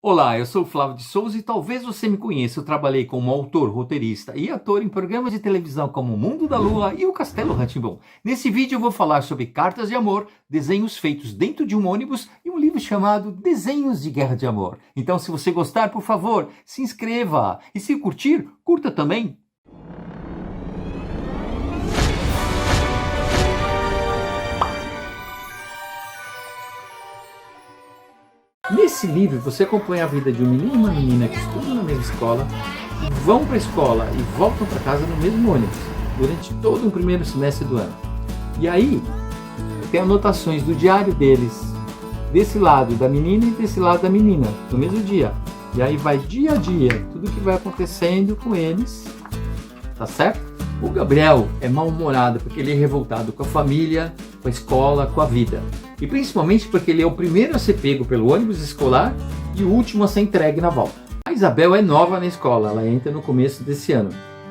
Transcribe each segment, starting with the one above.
Olá, eu sou o Flávio de Souza e talvez você me conheça. Eu trabalhei como autor, roteirista e ator em programas de televisão como O Mundo da Lua e O Castelo Rá-Tim-Bum. Nesse vídeo eu vou falar sobre cartas de amor, desenhos feitos dentro de um ônibus e um livro chamado Desenhos de Guerra de Amor. Então, se você gostar, por favor, se inscreva. E se curtir, curta também. Nesse livro você acompanha a vida de um menino e uma menina que estudam na mesma escola, vão para a escola e voltam para casa no mesmo ônibus, durante todo o primeiro semestre do ano. E aí tem anotações do diário deles, desse lado da menina e desse lado da menina, no mesmo dia. E aí vai dia a dia, tudo que vai acontecendo com eles, tá certo? O Gabriel é mal-humorado porque ele é revoltado com a família, com a escola, com a vida. E principalmente porque ele é o primeiro a ser pego pelo ônibus escolar e o último a ser entregue na volta. A Isabel é nova na escola, ela entra no começo desse ano.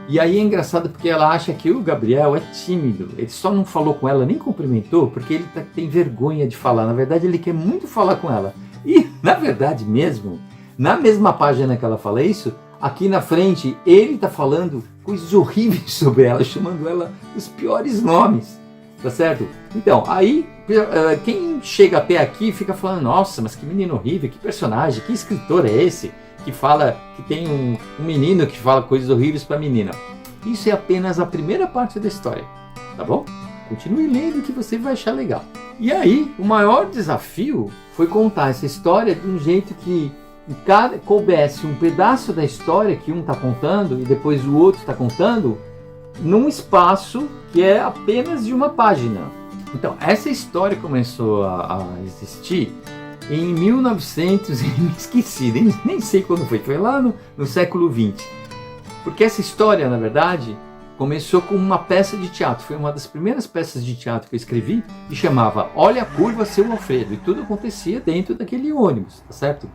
E aí é engraçado porque ela acha que o Gabriel é tímido. Ele só não falou com ela, nem cumprimentou, porque ele tem vergonha de falar. Na verdade, ele quer muito falar com ela. E, na verdade mesmo, na mesma página que ela fala isso, aqui na frente, ele está falando coisas horríveis sobre ela, chamando ela os piores nomes. Tá certo? Então, aí quem chega até aqui fica falando, nossa, mas que menino horrível, que personagem, que escritor é esse que fala que tem um menino que fala coisas horríveis para a menina. Isso é apenas a primeira parte da história, tá bom? Continue lendo que você vai achar legal. E aí, o maior desafio foi contar essa história de um jeito que coubesse um pedaço da história que um está contando e depois o outro está contando, num espaço que é apenas de uma página. Então, essa história começou a existir em 1900, me esqueci, nem sei quando foi lá no século XX. Porque essa história, na verdade, começou com uma peça de teatro. Foi uma das primeiras peças de teatro que eu escrevi e chamava Olha a Curva, Seu Alfredo. E tudo acontecia dentro daquele ônibus, tá certo?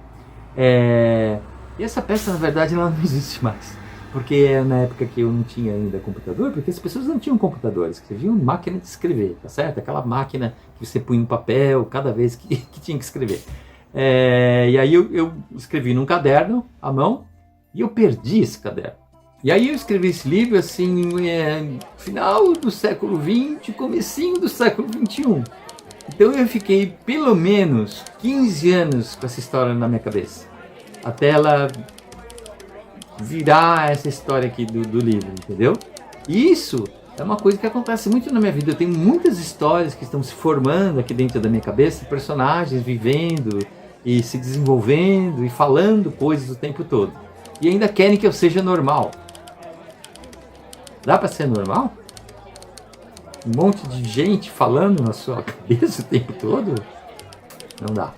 E essa peça, na verdade, ela não existe mais. Porque na época que eu não tinha ainda computador, porque as pessoas não tinham computadores, escreviam máquina de escrever, tá certo? Aquela máquina que você punha um papel cada vez que tinha que escrever. E aí eu escrevi num caderno, à mão, e eu perdi esse caderno. E aí eu escrevi esse livro assim, final do século XX, comecinho do século XXI. Então eu fiquei pelo menos 15 anos com essa história na minha cabeça, até ela virar essa história aqui do livro, entendeu? E isso é uma coisa que acontece muito na minha vida. Eu tenho muitas histórias que estão se formando aqui dentro da minha cabeça, personagens vivendo e se desenvolvendo e falando coisas o tempo todo. E ainda querem que eu seja normal. Dá para ser normal? Um monte de gente falando na sua cabeça o tempo todo? Não dá.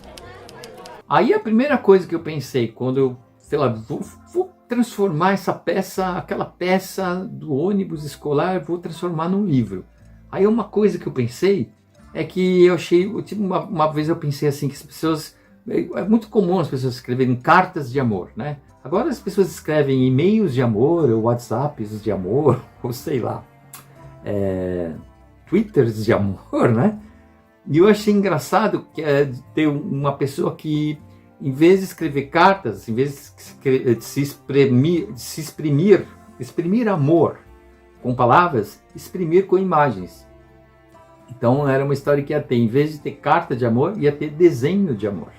Aí a primeira coisa que eu pensei quando eu, sei lá, vou transformar essa peça, aquela peça do ônibus escolar, vou transformar num livro. Aí uma coisa que eu pensei é que eu achei, uma vez eu pensei assim, que as pessoas, é muito comum as pessoas escreverem cartas de amor, né? Agora as pessoas escrevem e-mails de amor, ou WhatsApps de amor, ou sei lá, Twitters de amor, né? E eu achei engraçado que ter uma pessoa que, em vez de escrever cartas, em vez de se exprimir amor com palavras, exprimir com imagens. Então era uma história que ia ter, em vez de ter carta de amor, ia ter desenho de amor.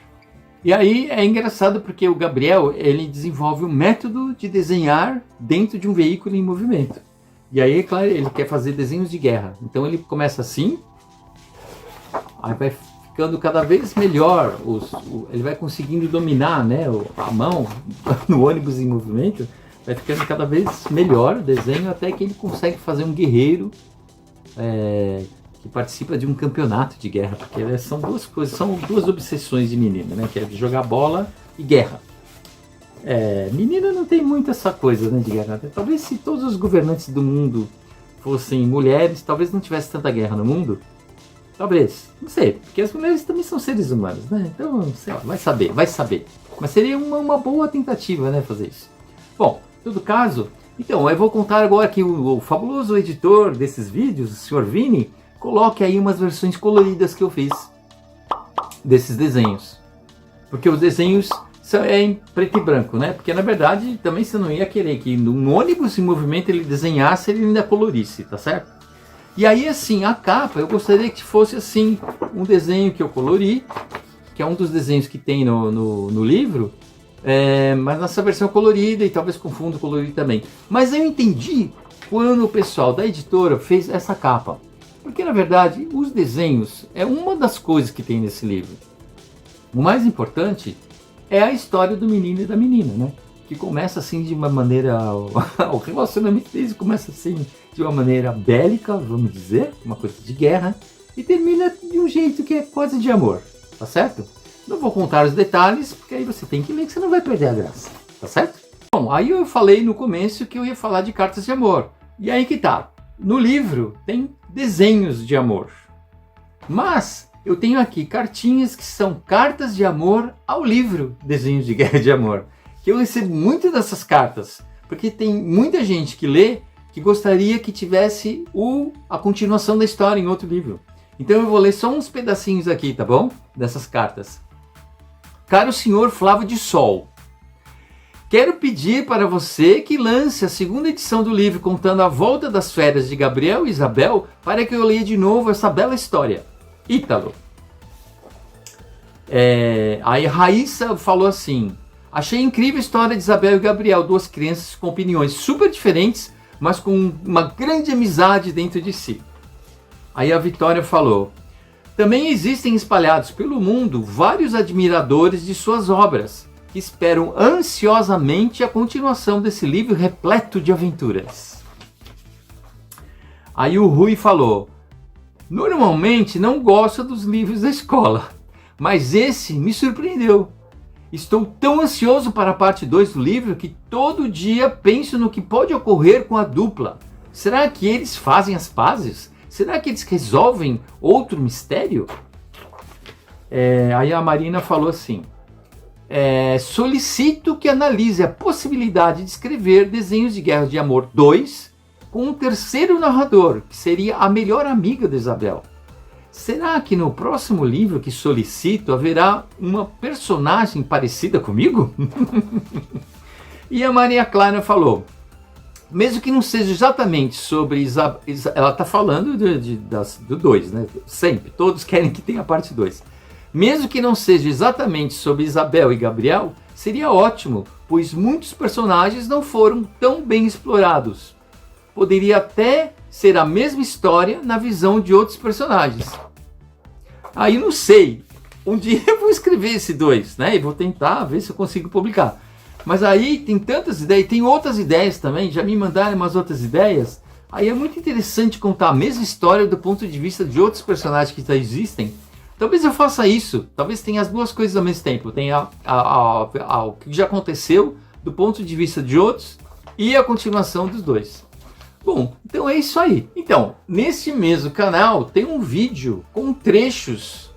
E aí é engraçado porque o Gabriel, ele desenvolve um método de desenhar dentro de um veículo em movimento. E aí, é claro, ele quer fazer desenhos de guerra. Então ele começa assim, aí vai ficando cada vez melhor, ele vai conseguindo dominar, né, a mão no ônibus em movimento, vai ficando cada vez melhor o desenho, até que ele consegue fazer um guerreiro que participa de um campeonato de guerra, porque são duas coisas, são duas obsessões de menina, né, que é jogar bola e guerra. Menina não tem muito essa coisa, né, de guerra. Talvez se todos os governantes do mundo fossem mulheres, talvez não tivesse tanta guerra no mundo. Talvez, não sei, porque as mulheres também são seres humanos, né? Então, sei lá, vai saber. Mas seria uma boa tentativa, né, fazer isso. Bom, em todo caso, então, eu vou contar agora que o fabuloso editor desses vídeos, o Sr. Vini, coloque aí umas versões coloridas que eu fiz desses desenhos. Porque os desenhos é em preto e branco, né? Porque na verdade também você não ia querer que no ônibus em movimento ele desenhasse, ele ainda colorisse, tá certo? E aí assim, a capa, eu gostaria que fosse assim, um desenho que eu colori, que é um dos desenhos que tem no livro, mas nessa versão colorida e talvez com fundo colorido também. Mas eu entendi quando o pessoal da editora fez essa capa. Porque na verdade os desenhos é uma das coisas que tem nesse livro. O mais importante é a história do menino e da menina, né? Que começa assim de uma maneira... o relacionamento deles começa assim de uma maneira bélica, vamos dizer, uma coisa de guerra, e termina de um jeito que é quase de amor, tá certo? Não vou contar os detalhes, porque aí você tem que ler que você não vai perder a graça, tá certo? Bom, aí eu falei no começo que eu ia falar de cartas de amor. E aí que tá, no livro tem desenhos de amor, mas eu tenho aqui cartinhas que são cartas de amor ao livro Desenhos de Guerra de Amor, que eu recebo muitas dessas cartas, porque tem muita gente que lê que gostaria que tivesse a continuação da história em outro livro. Então eu vou ler só uns pedacinhos aqui, tá bom? Dessas cartas. Caro senhor Flávio de Sol, quero pedir para você que lance a segunda edição do livro contando a volta das férias de Gabriel e Isabel para que eu leia de novo essa bela história. Ítalo. Aí Raíssa falou assim: achei incrível a história de Isabel e Gabriel, duas crianças com opiniões super diferentes, mas com uma grande amizade dentro de si. Aí a Vitória falou: também existem espalhados pelo mundo vários admiradores de suas obras, que esperam ansiosamente a continuação desse livro repleto de aventuras. Aí o Rui falou: normalmente não gosto dos livros da escola, mas esse me surpreendeu. Estou tão ansioso para a parte 2 do livro que todo dia penso no que pode ocorrer com a dupla. Será que eles fazem as pazes? Será que eles resolvem outro mistério? Aí a Marina falou assim: solicito que analise a possibilidade de escrever Desenhos de Guerra de Amor 2 com um terceiro narrador, que seria a melhor amiga de Isabel. Será que no próximo livro que solicito haverá uma personagem parecida comigo? E a Maria Clara falou: mesmo que não seja exatamente sobre Isabel, ela está falando do 2, né? Sempre, todos querem que tenha a parte 2. Mesmo que não seja exatamente sobre Isabel e Gabriel, seria ótimo, pois muitos personagens não foram tão bem explorados. Poderia até ser a mesma história na visão de outros personagens. Aí não sei, um dia eu vou escrever esse 2, né? E vou tentar ver se eu consigo publicar. Mas aí tem tantas ideias, tem outras ideias também, já me mandaram umas outras ideias. Aí é muito interessante contar a mesma história do ponto de vista de outros personagens que já existem. Talvez eu faça isso, talvez tenha as duas coisas ao mesmo tempo. Tem o que já aconteceu do ponto de vista de outros e a continuação dos dois. Bom, então é isso aí. Então, nesse mesmo canal tem um vídeo com trechos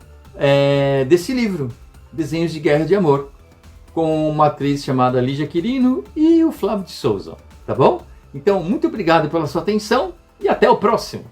desse livro, Desenhos de Guerra de Amor, com uma atriz chamada Lígia Quirino e o Flávio de Souza, tá bom? Então, muito obrigado pela sua atenção e até o próximo!